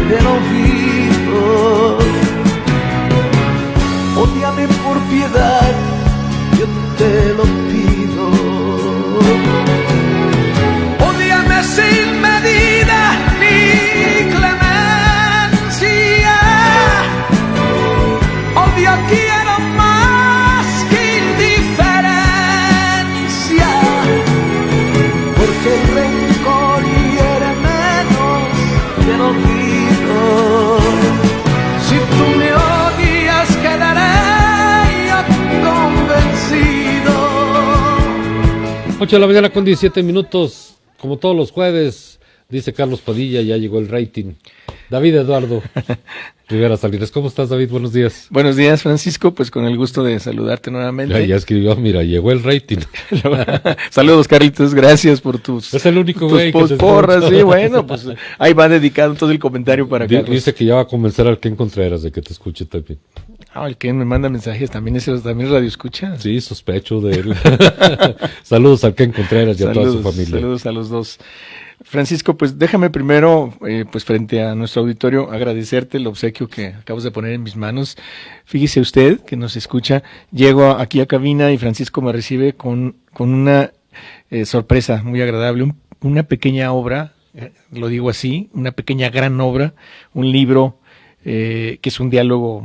del olvido. Ódiame por piedad, yo te lo pido. Ódiame sin medida ni clemencia. Odio quiero más que indiferencia, porque el rencor hiere menos que el olvido. Si tú me odias quedaré yo convencido. 8 de la mañana con 17 minutos, como todos los jueves, dice Carlos Padilla, ya llegó el rating. David Eduardo Rivera Salinas, ¿cómo estás, David? Buenos días. Buenos días, Francisco, pues con el gusto de saludarte nuevamente. Ya escribió, mira, llegó el rating. Saludos, Carlitos, gracias por tus... Es el único güey que te porras, sí, bueno, pues ahí va dedicado todo el comentario para Carlos. Dice que ya va a convencer al Ken Contreras de que te escuche también. Ah, el Ken me manda mensajes, también radio escucha. Sí, sospecho de él. Saludos al Ken Contreras y a toda su familia. Saludos a los dos. Francisco, pues déjame primero, pues frente a nuestro auditorio, agradecerte el obsequio que acabas de poner en mis manos. Fíjese usted que nos escucha, llego aquí a cabina y Francisco me recibe con una sorpresa muy agradable, una pequeña obra, lo digo así, una pequeña gran obra, un libro que es un diálogo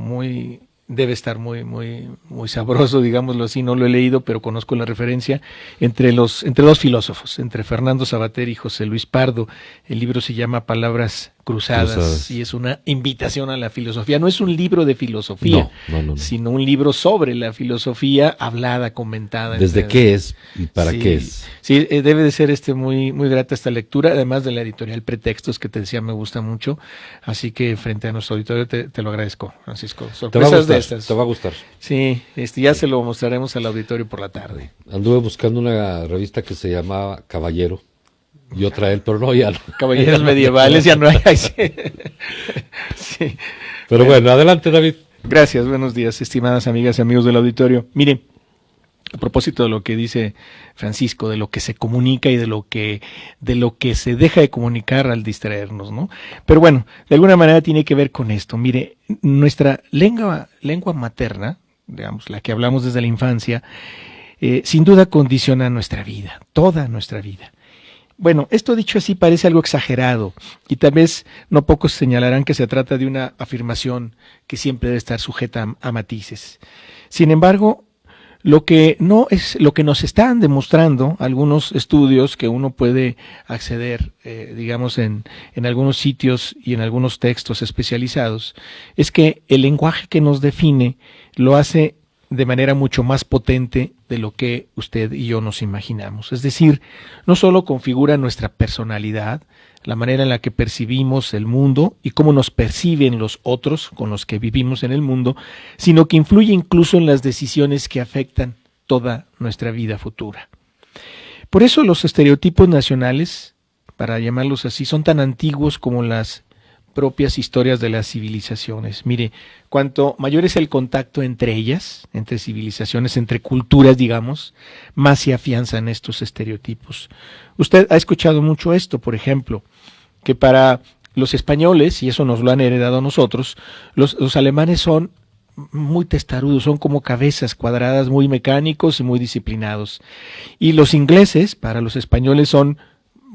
debe estar muy sabroso, digámoslo así. No lo he leído, pero conozco la referencia entre dos filósofos, entre Fernando Savater y José Luis Pardo. El libro se llama Palabras Cruzadas y es una invitación a la filosofía. No es un libro de filosofía, no. Sino un libro sobre la filosofía hablada, comentada. ¿Desde qué es y para qué es? Sí, debe de ser muy grata esta lectura, además de la editorial Pretextos, que te decía me gusta mucho. Así que frente a nuestro auditorio te lo agradezco, Francisco. Sorpresas de estas. Te va a gustar. Sí, ya se lo mostraremos al auditorio por la tarde. Anduve buscando una revista que se llamaba Caballero. Y otra él, pero no, ya no. Caballeros medievales, ya no hay. Sí. Pero bueno, adelante, David. Gracias, buenos días, estimadas amigas y amigos del auditorio. Miren, a propósito de lo que dice Francisco, de lo que se comunica y de lo que se deja de comunicar al distraernos, ¿no? Pero bueno, de alguna manera tiene que ver con esto. Mire, nuestra lengua materna, digamos, la que hablamos desde la infancia, sin duda condiciona nuestra vida, toda nuestra vida. Bueno, esto dicho así parece algo exagerado y tal vez no pocos señalarán que se trata de una afirmación que siempre debe estar sujeta a matices. Sin embargo, lo que nos están demostrando algunos estudios que uno puede acceder, digamos, en algunos sitios y en algunos textos especializados, es que el lenguaje que nos define lo hace de manera mucho más potente de lo que usted y yo nos imaginamos. Es decir, no solo configura nuestra personalidad, la manera en la que percibimos el mundo y cómo nos perciben los otros con los que vivimos en el mundo, sino que influye incluso en las decisiones que afectan toda nuestra vida futura. Por eso los estereotipos nacionales, para llamarlos así, son tan antiguos como las propias historias de las civilizaciones. Mire, cuanto mayor es el contacto entre ellas, entre civilizaciones, entre culturas, digamos, más se afianzan estos estereotipos. Usted ha escuchado mucho esto, por ejemplo, que para los españoles, y eso nos lo han heredado a nosotros, los alemanes son muy testarudos, son como cabezas cuadradas, muy mecánicos y muy disciplinados. Y los ingleses, para los españoles, son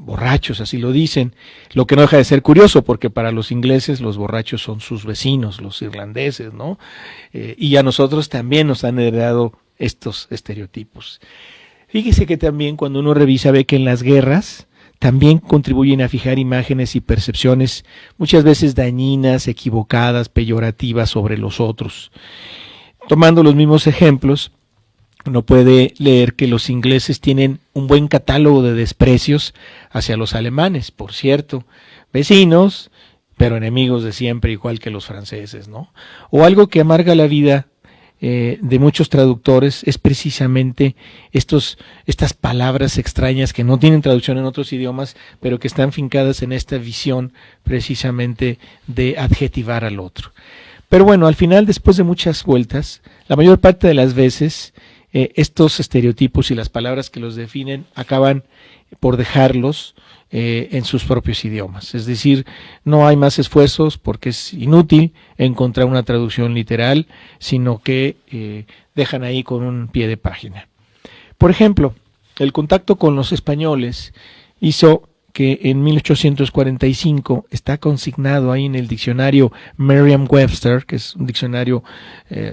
borrachos, así lo dicen, lo que no deja de ser curioso, porque para los ingleses los borrachos son sus vecinos, los irlandeses, ¿no? Y a nosotros también nos han heredado estos estereotipos. Fíjese que también cuando uno revisa ve que en las guerras también contribuyen a fijar imágenes y percepciones muchas veces dañinas, equivocadas, peyorativas sobre los otros. Tomando los mismos ejemplos, uno puede leer que los ingleses tienen un buen catálogo de desprecios hacia los alemanes, por cierto, vecinos, pero enemigos de siempre, igual que los franceses, ¿no? O algo que amarga la vida de muchos traductores es precisamente estas palabras extrañas que no tienen traducción en otros idiomas, pero que están fincadas en esta visión precisamente de adjetivar al otro. Pero bueno, al final, después de muchas vueltas, la mayor parte de las veces estos estereotipos y las palabras que los definen acaban por dejarlos en sus propios idiomas. Es decir, no hay más esfuerzos porque es inútil encontrar una traducción literal, sino que dejan ahí con un pie de página. Por ejemplo, el contacto con los españoles hizo que en 1845 está consignado ahí en el diccionario Merriam-Webster, que es un diccionario,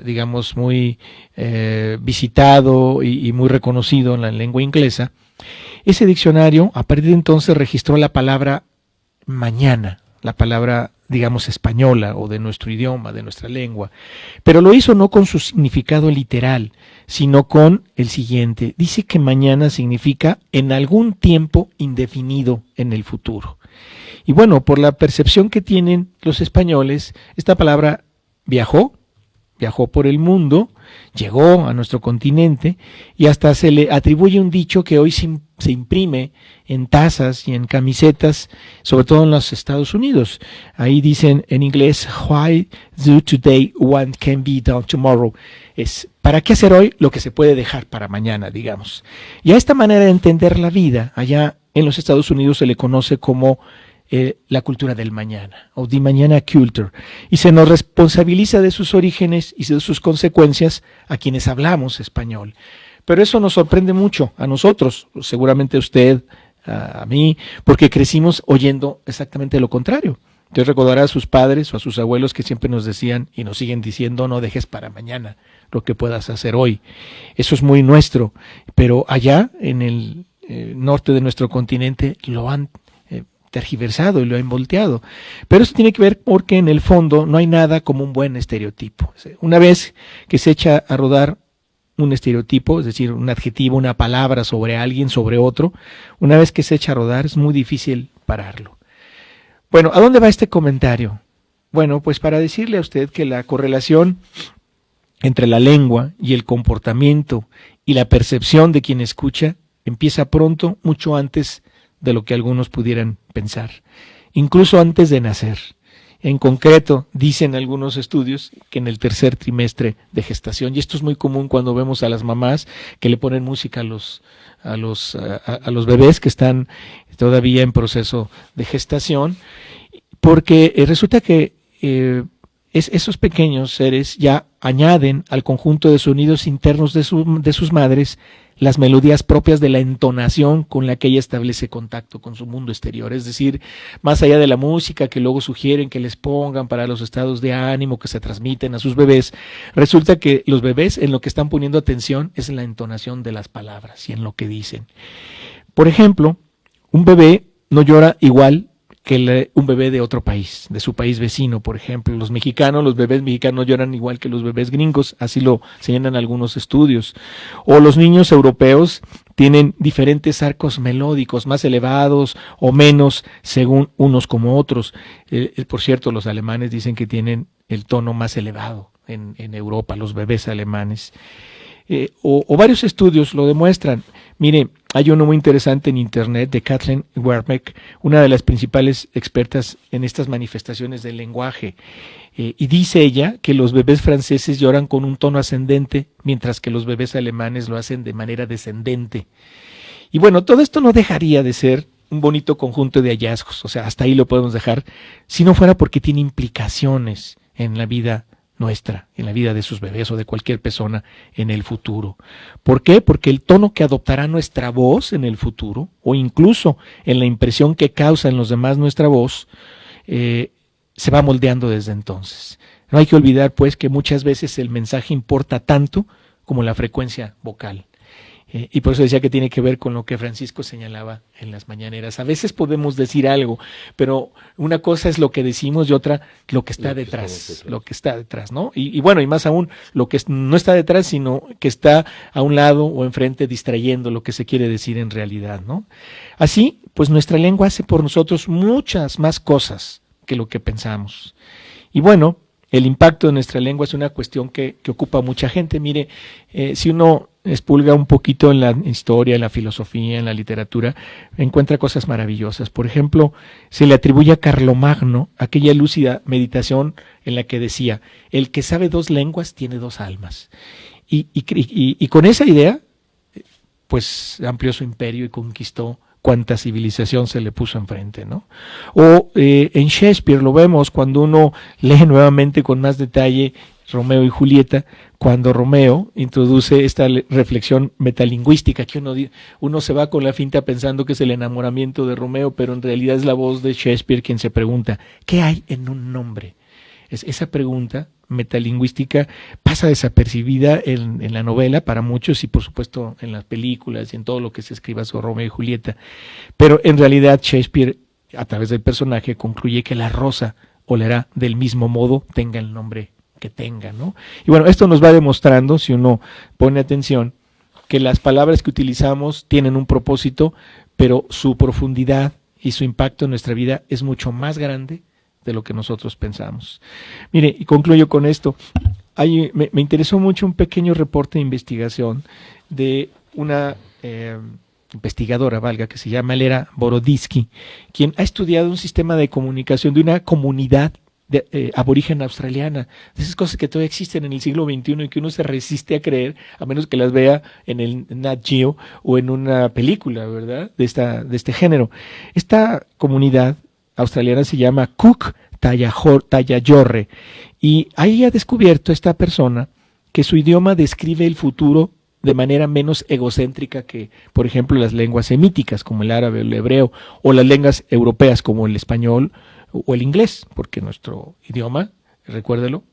digamos, muy visitado y muy reconocido en la lengua inglesa. Ese diccionario, a partir de entonces, registró la palabra mañana, la palabra, digamos, española o de nuestro idioma, de nuestra lengua, pero lo hizo no con su significado literal, sino con el siguiente. Dice que mañana significa en algún tiempo indefinido en el futuro. Y bueno, por la percepción que tienen los españoles, esta palabra viajó por el mundo, llegó a nuestro continente y hasta se le atribuye un dicho que hoy se imprime en tazas y en camisetas, sobre todo en los Estados Unidos. Ahí dicen en inglés, "Why do today what can be done tomorrow?" Es, ¿para qué hacer hoy lo que se puede dejar para mañana, digamos? Y a esta manera de entender la vida, allá en los Estados Unidos se le conoce como la cultura del mañana, o the mañana culture, y se nos responsabiliza de sus orígenes y de sus consecuencias a quienes hablamos español. Pero eso nos sorprende mucho a nosotros, seguramente a usted, a mí, porque crecimos oyendo exactamente lo contrario. Usted recordará a sus padres o a sus abuelos que siempre nos decían y nos siguen diciendo: no dejes para mañana lo que puedas hacer hoy. Eso es muy nuestro, pero allá en el norte de nuestro continente lo han tergiversado y lo han volteado. Pero eso tiene que ver porque en el fondo no hay nada como un buen estereotipo. Una vez que se echa a rodar un estereotipo, es decir, un adjetivo, una palabra sobre alguien, sobre otro, una vez que se echa a rodar es muy difícil pararlo. Bueno, ¿a dónde va este comentario? Bueno, pues para decirle a usted que la correlación entre la lengua y el comportamiento y la percepción de quien escucha empieza pronto, mucho antes de lo que algunos pudieran pensar, incluso antes de nacer. En concreto, dicen algunos estudios que en el tercer trimestre de gestación, y esto es muy común cuando vemos a las mamás que le ponen música a los bebés que están todavía en proceso de gestación, porque resulta que esos pequeños seres ya añaden al conjunto de sonidos internos de sus madres las melodías propias de la entonación con la que ella establece contacto con su mundo exterior. Es decir, más allá de la música que luego sugieren que les pongan para los estados de ánimo que se transmiten a sus bebés, resulta que los bebés en lo que están poniendo atención es en la entonación de las palabras y en lo que dicen. Por ejemplo, un bebé no llora igual que un bebé de otro país, de su país vecino, por ejemplo. Los bebés mexicanos lloran igual que los bebés gringos, así lo señalan algunos estudios. O los niños europeos tienen diferentes arcos melódicos, más elevados o menos, según unos como otros. Por cierto, los alemanes dicen que tienen el tono más elevado en Europa, los bebés alemanes. O varios estudios lo demuestran. Mire, hay uno muy interesante en internet de Kathleen Werbeck, una de las principales expertas en estas manifestaciones del lenguaje, y dice ella que los bebés franceses lloran con un tono ascendente, mientras que los bebés alemanes lo hacen de manera descendente. Y bueno, todo esto no dejaría de ser un bonito conjunto de hallazgos, o sea, hasta ahí lo podemos dejar, si no fuera porque tiene implicaciones en la vida nuestra, en la vida de sus bebés o de cualquier persona en el futuro. ¿Por qué? Porque el tono que adoptará nuestra voz en el futuro, o incluso en la impresión que causa en los demás nuestra voz, se va moldeando desde entonces. No hay que olvidar, pues, que muchas veces el mensaje importa tanto como la frecuencia vocal. Y por eso decía que tiene que ver con lo que Francisco señalaba en las mañaneras. A veces podemos decir algo, pero una cosa es lo que decimos y otra lo que está detrás, ¿no? Y bueno, y más aún, lo que no está detrás, sino que está a un lado o enfrente distrayendo lo que se quiere decir en realidad, ¿no? Así, pues nuestra lengua hace por nosotros muchas más cosas que lo que pensamos. Y bueno, el impacto de nuestra lengua es una cuestión que ocupa a mucha gente. Mire, si uno expulga un poquito en la historia, en la filosofía, en la literatura, encuentra cosas maravillosas. Por ejemplo, se le atribuye a Carlomagno aquella lúcida meditación en la que decía: el que sabe dos lenguas tiene dos almas. Y con esa idea, pues amplió su imperio y conquistó cuanta civilización se le puso enfrente, ¿no? O en Shakespeare lo vemos cuando uno lee nuevamente con más detalle Romeo y Julieta, cuando Romeo introduce esta reflexión metalingüística, que uno se va con la finta pensando que es el enamoramiento de Romeo, pero en realidad es la voz de Shakespeare quien se pregunta, ¿qué hay en un nombre? Esa pregunta metalingüística pasa desapercibida en la novela para muchos y por supuesto en las películas y en todo lo que se escriba sobre Romeo y Julieta, pero en realidad Shakespeare a través del personaje concluye que la rosa olerá del mismo modo tenga el nombre que tenga, ¿no? Y bueno, esto nos va demostrando, si uno pone atención, que las palabras que utilizamos tienen un propósito, pero su profundidad y su impacto en nuestra vida es mucho más grande de lo que nosotros pensamos. Mire, y concluyo con esto. Me interesó mucho un pequeño reporte de investigación de una investigadora, que se llama Lera Boroditsky, quien ha estudiado un sistema de comunicación de una comunidad aborigen australiana, de esas cosas que todavía existen en el siglo XXI y que uno se resiste a creer, a menos que las vea en el Nat Geo o en una película, ¿verdad?, de este género. Esta comunidad australiana se llama Cook Tayayorre, y ahí ha descubierto esta persona que su idioma describe el futuro de manera menos egocéntrica que, por ejemplo, las lenguas semíticas como el árabe o el hebreo, o las lenguas europeas como el español o el inglés, porque nuestro idioma, recuérdelo,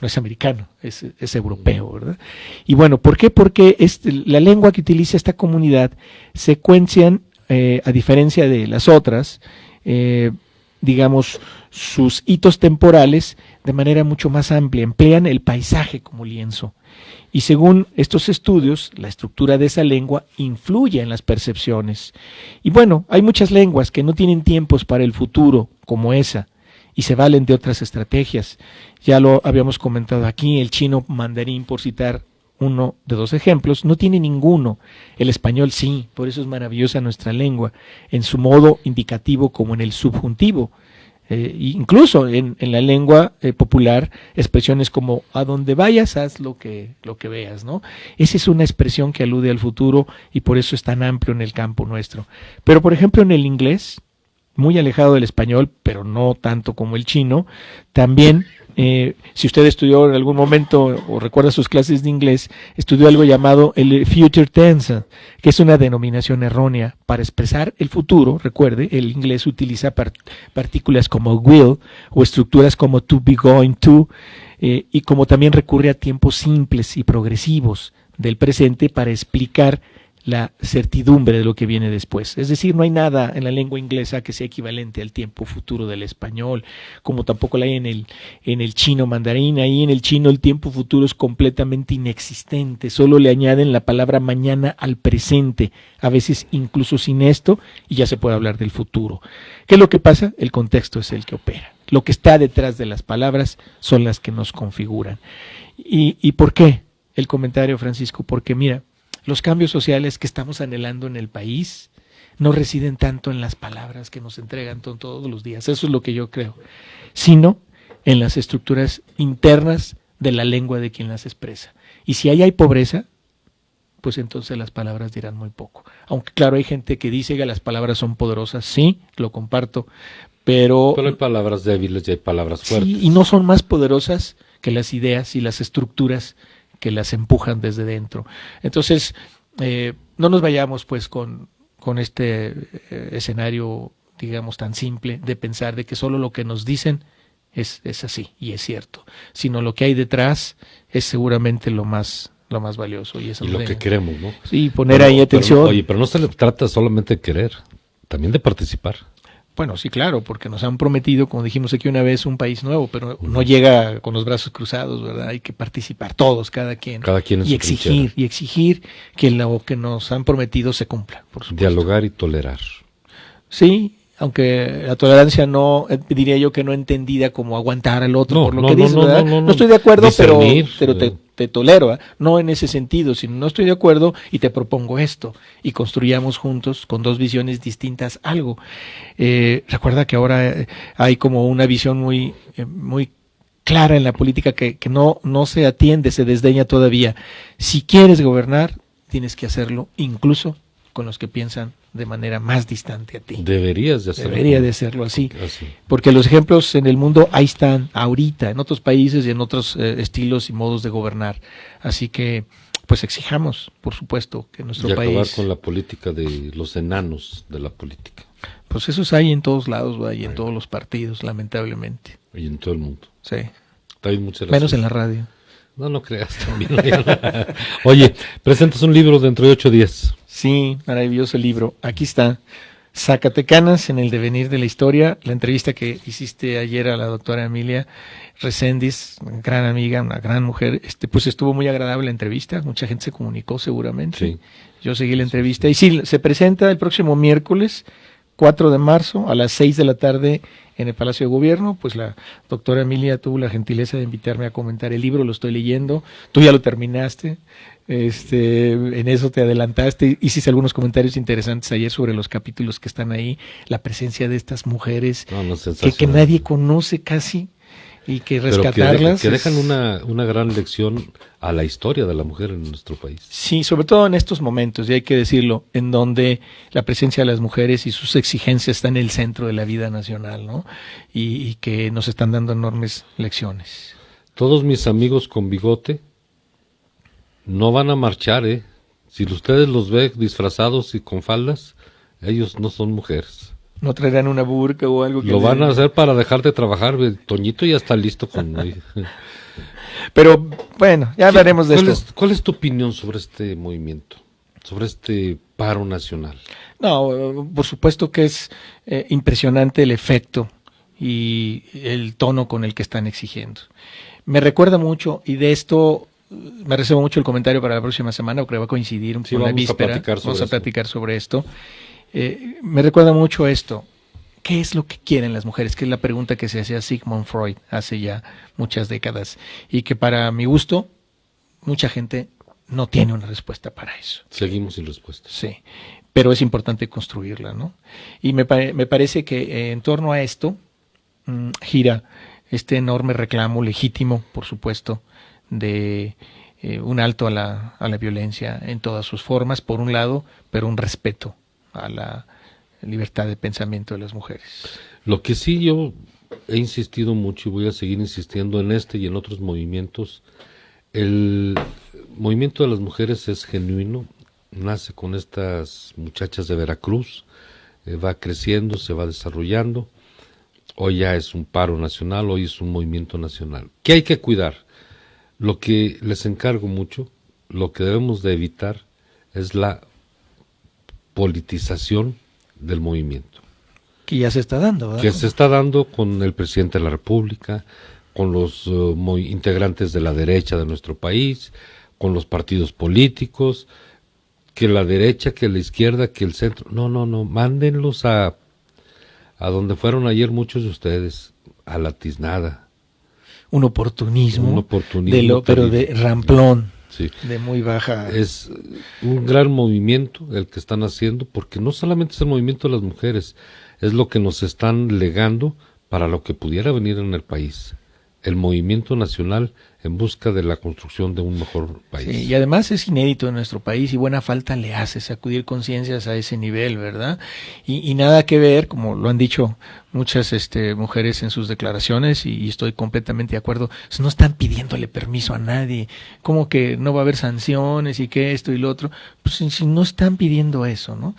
no es americano, es europeo, ¿verdad? Y bueno, ¿por qué? Porque la lengua que utiliza esta comunidad secuencian, a diferencia de las otras, digamos, sus hitos temporales de manera mucho más amplia, emplean el paisaje como lienzo. Y según estos estudios, la estructura de esa lengua influye en las percepciones. Y bueno, hay muchas lenguas que no tienen tiempos para el futuro como esa y se valen de otras estrategias. Ya lo habíamos comentado aquí, el chino mandarín, por citar uno de dos ejemplos, no tiene ninguno. El español sí, por eso es maravillosa nuestra lengua, en su modo indicativo como en el subjuntivo. Incluso en la lengua popular, expresiones como a donde vayas, haz lo que veas, ¿no? Esa es una expresión que alude al futuro y por eso es tan amplio en el campo nuestro. Pero por ejemplo en el inglés, muy alejado del español, pero no tanto como el chino, también, si usted estudió en algún momento o recuerda sus clases de inglés, estudió algo llamado el future tense, que es una denominación errónea para expresar el futuro. Recuerde, el inglés utiliza partículas como will o estructuras como to be going to, y como también recurre a tiempos simples y progresivos del presente para explicar la certidumbre de lo que viene después. Es decir, no hay nada en la lengua inglesa que sea equivalente al tiempo futuro del español, como tampoco la hay en el chino mandarín. Ahí en el chino el tiempo futuro es completamente inexistente, solo le añaden la palabra mañana al presente, a veces incluso sin esto, y ya se puede hablar del futuro. ¿Qué es lo que pasa? El contexto es el que opera. Lo que está detrás de las palabras son las que nos configuran. ¿Y por qué el comentario, Francisco? Porque mira, los cambios sociales que estamos anhelando en el país no residen tanto en las palabras que nos entregan todos los días, eso es lo que yo creo, sino en las estructuras internas de la lengua de quien las expresa. Y si ahí hay pobreza, pues entonces las palabras dirán muy poco. Aunque claro, hay gente que dice que las palabras son poderosas, sí, lo comparto, pero hay palabras débiles y hay palabras fuertes. Sí, y no son más poderosas que las ideas y las estructuras que las empujan desde dentro. Entonces, no nos vayamos pues con este escenario, digamos, tan simple de pensar de que solo lo que nos dicen es así y es cierto, sino lo que hay detrás es seguramente lo más valioso. Y lo que queremos, ¿no? Sí, poner ahí atención. Pero no se le trata solamente de querer, también de participar. Bueno, sí, claro, porque nos han prometido, como dijimos aquí una vez, un país nuevo, pero no llega con los brazos cruzados, ¿verdad? Hay que participar todos, cada quien en y exigir que lo que nos han prometido se cumpla, por supuesto. Dialogar y tolerar. Sí, aunque la tolerancia no, diría yo que no entendida como aguantar al otro por lo que dices, ¿verdad? No estoy de acuerdo, discernir, pero te tolero, no en ese sentido, sino no estoy de acuerdo y te propongo esto y construyamos juntos con dos visiones distintas algo. Recuerda que ahora hay como una visión muy clara en la política que no se atiende, se desdeña todavía. Si quieres gobernar, tienes que hacerlo incluso con los que piensan de manera más distante a ti. Deberías de hacerlo. Debería de serlo así. Así. Porque los ejemplos en el mundo ahí están, ahorita, en otros países y en otros estilos y modos de gobernar. Así que, pues exijamos, por supuesto, que nuestro Y acabar país... con la política de los enanos de la política. Pues esos hay en todos lados, ¿verdad? Y en todos los partidos, lamentablemente. Y en todo el mundo. Sí. David, muchas gracias. Menos en la radio. No creas también. Oye, presentas un libro dentro de 8 días. Sí, maravilloso libro. Aquí está. Zacatecanas en el devenir de la historia. La entrevista que hiciste ayer a la doctora Emilia Reséndiz, gran amiga, una gran mujer. Pues estuvo muy agradable la entrevista. Mucha gente se comunicó seguramente. Sí. Yo seguí la entrevista. Y sí, se presenta el próximo miércoles 4 de marzo a las 6 de la tarde en el Palacio de Gobierno. Pues la doctora Emilia tuvo la gentileza de invitarme a comentar el libro, lo estoy leyendo. Tú ya lo terminaste, en eso te adelantaste, hiciste algunos comentarios interesantes ayer sobre los capítulos que están ahí, la presencia de estas mujeres que nadie conoce casi, y que rescatarlas. Que dejan una gran lección a la historia de la mujer en nuestro país. Sí, sobre todo en estos momentos, y hay que decirlo, en donde la presencia de las mujeres y sus exigencias están en el centro de la vida nacional, ¿no? Y que nos están dando enormes lecciones. Todos mis amigos con bigote no van a marchar, ¿eh? Si ustedes los ven disfrazados y con faldas, ellos no son mujeres. ¿No traerán una burka o algo? Lo van a hacer para dejar de trabajar. Toñito ya está listo con... Pero bueno, ya hablaremos de esto. ¿Cuál es tu opinión sobre este movimiento? Sobre este paro nacional. No, por supuesto que es impresionante el efecto y el tono con el que están exigiendo. Me recuerda mucho, y de esto me reservo mucho el comentario para la próxima semana, porque va a coincidir con la víspera. Vamos a platicar sobre esto. Me recuerda mucho esto. ¿Qué es lo que quieren las mujeres? Que es la pregunta que se hacía Sigmund Freud hace ya muchas décadas, y que para mi gusto mucha gente no tiene una respuesta para eso. Seguimos sin respuesta. Sí, pero es importante construirla, ¿no? Y me parece que en torno a esto gira este enorme reclamo legítimo, por supuesto, de un alto a la violencia en todas sus formas, por un lado, pero un respeto a la libertad de pensamiento de las mujeres. Lo que sí yo he insistido mucho y voy a seguir insistiendo en este y en otros movimientos, el movimiento de las mujeres es genuino, nace con estas muchachas de Veracruz, va creciendo, se va desarrollando, hoy ya es un paro nacional, hoy es un movimiento nacional. ¿Qué hay que cuidar? Lo que les encargo mucho, lo que debemos de evitar es la politización del movimiento. Que ya se está dando, ¿verdad? Que se está dando con el presidente de la República, con los integrantes de la derecha de nuestro país, con los partidos políticos, que la derecha, que la izquierda, que el centro. No, mándenlos a donde fueron ayer muchos de ustedes, a la tiznada. Un oportunismo pero de ramplón. Sí. De muy baja. Es un gran movimiento el que están haciendo, porque no solamente es el movimiento de las mujeres, es lo que nos están legando para lo que pudiera venir en el país. El movimiento nacional en busca de la construcción de un mejor país. Sí, y además es inédito en nuestro país y buena falta le hace sacudir conciencias a ese nivel, ¿verdad? Y nada que ver, como lo han dicho muchas mujeres en sus declaraciones, y estoy completamente de acuerdo, no están pidiéndole permiso a nadie, como que no va a haber sanciones y que esto y lo otro, pues si no están pidiendo eso, ¿no?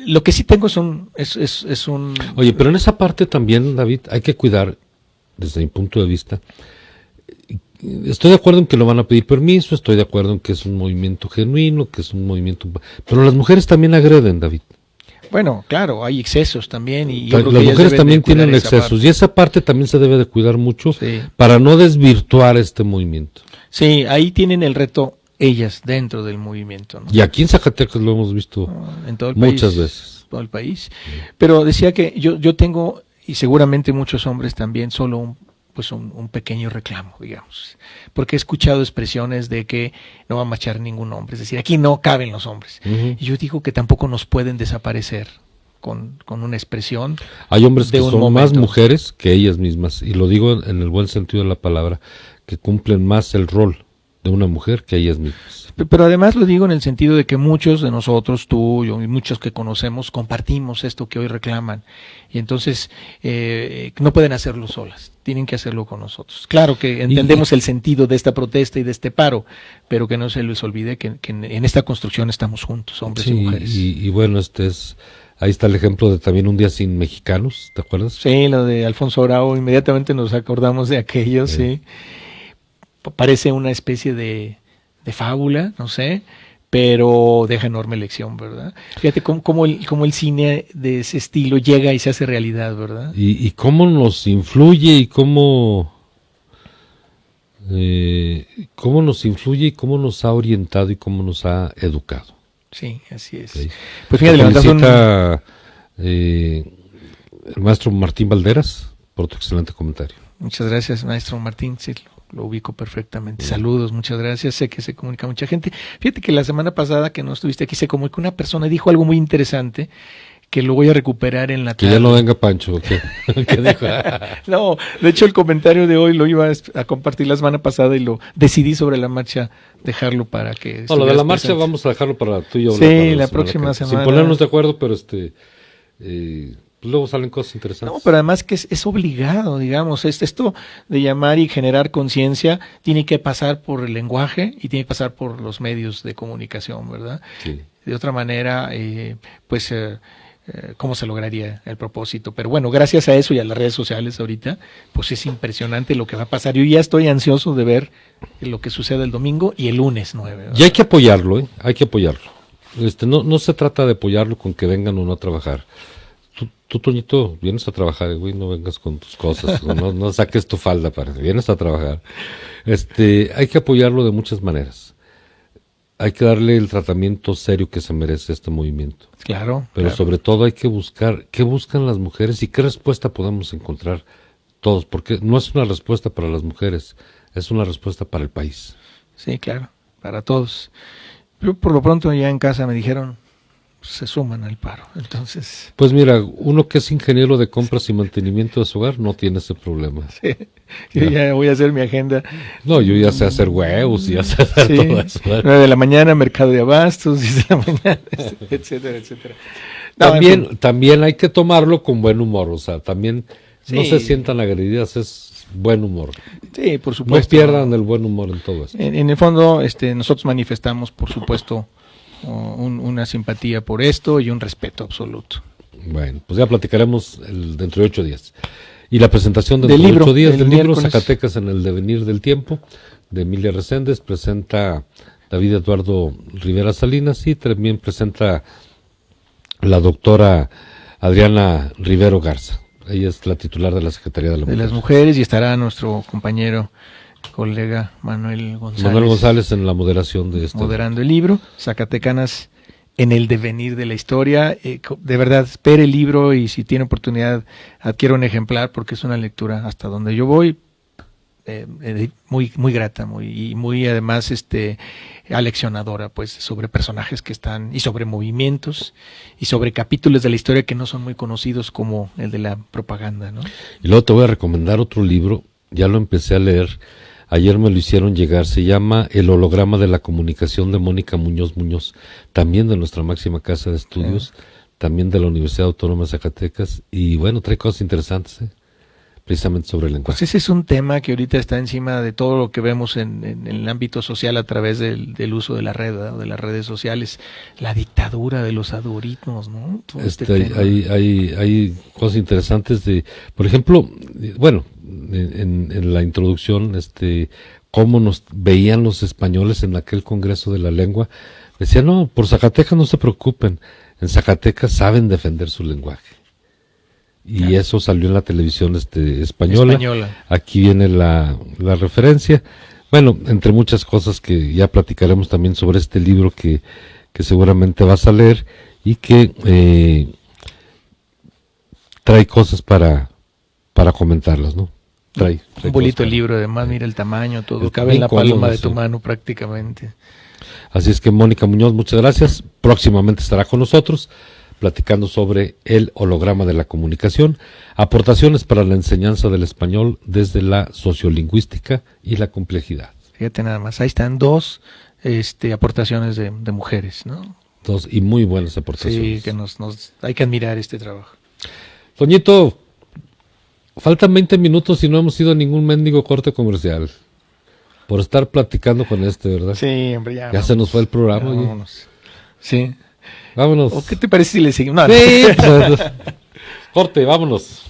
Lo que sí tengo es un... Oye, pero en esa parte también, David, hay que cuidar, desde mi punto de vista. Estoy de acuerdo en que lo van a pedir permiso, estoy de acuerdo en que es un movimiento genuino, que es un movimiento... Pero las mujeres también agreden, David. Bueno, claro, hay excesos también. Y las mujeres también tienen excesos, y esa parte también se debe de cuidar mucho, sí, para no desvirtuar este movimiento. Sí, ahí tienen el reto ellas dentro del movimiento, ¿no? Y aquí en Zacatecas lo hemos visto en todo el muchas país, veces. Todo el país. Pero decía que yo tengo, y seguramente muchos hombres también, solo un pequeño reclamo, digamos, porque he escuchado expresiones de que no va a marchar ningún hombre, es decir, aquí no caben los hombres. Y yo digo que tampoco nos pueden desaparecer con una expresión. Hay hombres que son más mujeres que ellas mismas, y lo digo en el buen sentido de la palabra, que cumplen más el rol de una mujer que a ellas mismas. Pero además lo digo en el sentido de que muchos de nosotros, tú, yo y muchos que conocemos, compartimos esto que hoy reclaman. Y entonces no pueden hacerlo solas, tienen que hacerlo con nosotros. Claro que entendemos el sentido de esta protesta y de este paro, pero que no se les olvide que en esta construcción estamos juntos, hombres y mujeres. Y bueno, ahí está el ejemplo de también Un Día Sin Mexicanos, ¿te acuerdas? Sí, lo de Alfonso Bravo, inmediatamente nos acordamos de aquello, sí. Parece una especie de fábula, no sé, pero deja enorme lección, ¿verdad? Fíjate cómo el cine de ese estilo llega y se hace realidad, ¿verdad? Y cómo nos influye y cómo nos influye y cómo nos ha orientado y cómo nos ha educado. Sí, así es. Okay. Pues fíjate, felicita el maestro Martín Valderas por tu excelente comentario. Muchas gracias, maestro Martín, sí, lo ubico perfectamente. Saludos, muchas gracias. Sé que se comunica mucha gente. Fíjate que la semana pasada que no estuviste aquí se comunicó una persona y dijo algo muy interesante que lo voy a recuperar en la tarde. Que ya no venga Pancho, ¿qué dijo? No, de hecho el comentario de hoy lo iba a compartir la semana pasada y lo decidí sobre la marcha dejarlo para que... No, lo de la marcha vamos a dejarlo para tú y yo. Sí, la próxima semana. Sin ponernos de acuerdo, pero luego salen cosas interesantes. No, pero además que es obligado, digamos, esto de llamar y generar conciencia tiene que pasar por el lenguaje y tiene que pasar por los medios de comunicación, ¿verdad? Sí. De otra manera, ¿cómo se lograría el propósito? Pero bueno, gracias a eso y a las redes sociales ahorita, pues es impresionante lo que va a pasar. Yo ya estoy ansioso de ver lo que sucede el domingo y el lunes 9. ¿verdad? Y hay que apoyarlo, hay que apoyarlo. No se trata de apoyarlo con que vengan o no a trabajar. Tú, Toñito, vienes a trabajar, güey, no vengas con tus cosas, no saques tu falda, vienes a trabajar. Hay que apoyarlo de muchas maneras. Hay que darle el tratamiento serio que se merece este movimiento. Claro. Pero claro. sobre todo hay que buscar qué buscan las mujeres y qué respuesta podemos encontrar todos, porque no es una respuesta para las mujeres, es una respuesta para el país. Sí, claro, para todos. Yo por lo pronto ya en casa me dijeron, se suman al paro, entonces... Pues mira, uno que es ingeniero de compras y mantenimiento de su hogar no tiene ese problema. Sí, yo ya voy a hacer mi agenda. No, yo ya sé hacer huevos y ya sé hacer todo eso. 9 de la mañana, mercado de abastos, 10 de la mañana, etcétera, etcétera. No, también hay que tomarlo con buen humor, o sea, también no Sí. se sientan agredidas, es buen humor. Sí, por No supuesto. pierdan el buen humor en todo esto. En el fondo, nosotros manifestamos, por supuesto, una simpatía por esto y un respeto absoluto. Bueno, pues ya platicaremos dentro de 8 días. Y la presentación dentro Del de libro, 8 días el del libro miércoles. Zacatecas en el devenir del tiempo, de Emilia Reséndez, presenta David Eduardo Rivera Salinas y también presenta la doctora Adriana Rivero Garza. Ella es la titular de la Secretaría de la Mujer. De las mujeres, y estará nuestro compañero, colega Manuel González. Manuel González en la moderación de este. Moderando el libro, Zacatecanas en el devenir de la historia. De verdad, espere el libro y si tiene oportunidad, adquiera un ejemplar porque es una lectura hasta donde yo voy, muy, muy grata, muy además aleccionadora, pues, sobre personajes que están, y sobre movimientos, y sobre capítulos de la historia que no son muy conocidos como el de la propaganda, ¿no? Y luego te voy a recomendar otro libro, ya lo empecé a leer, ayer me lo hicieron llegar, se llama El holograma de la comunicación de Mónica Muñoz Muñoz, también de nuestra máxima casa de estudios, también de la Universidad Autónoma de Zacatecas, y bueno, trae cosas interesantes, precisamente sobre el lenguaje. Pues ese es un tema que ahorita está encima de todo lo que vemos en el ámbito social a través del uso de la red, ¿verdad? De las redes sociales, la dictadura de los algoritmos, ¿no? Todo tema. Hay cosas interesantes de, por ejemplo, bueno, en la introducción, cómo nos veían los españoles en aquel Congreso de la Lengua, decían, no, por Zacatecas no se preocupen, en Zacatecas saben defender su lenguaje. Y eso salió en la televisión española. Aquí viene la referencia. Bueno, entre muchas cosas que ya platicaremos también sobre este libro que seguramente vas a leer y que trae cosas para comentarlas, ¿no? Trae un bonito cosas libro, además, mira el tamaño, todo, Es cabe en bien la palma cómodo, de tu sí. mano prácticamente. Así es que Mónica Muñoz, muchas gracias. Próximamente estará con nosotros platicando sobre el holograma de la comunicación, aportaciones para la enseñanza del español desde la sociolingüística y la complejidad. Fíjate nada más, ahí están dos aportaciones de mujeres, ¿no? Dos y muy buenas aportaciones. Sí, que hay que admirar este trabajo. Toñito, faltan 20 minutos y no hemos ido a ningún mendigo corte comercial. Por estar platicando con ¿verdad? Sí, hombre, Ya se nos fue el programa. Ya, oye. vámonos. Sí. Vámonos. ¿O qué te parece si le seguimos? No, Sí, pues, corte, vámonos.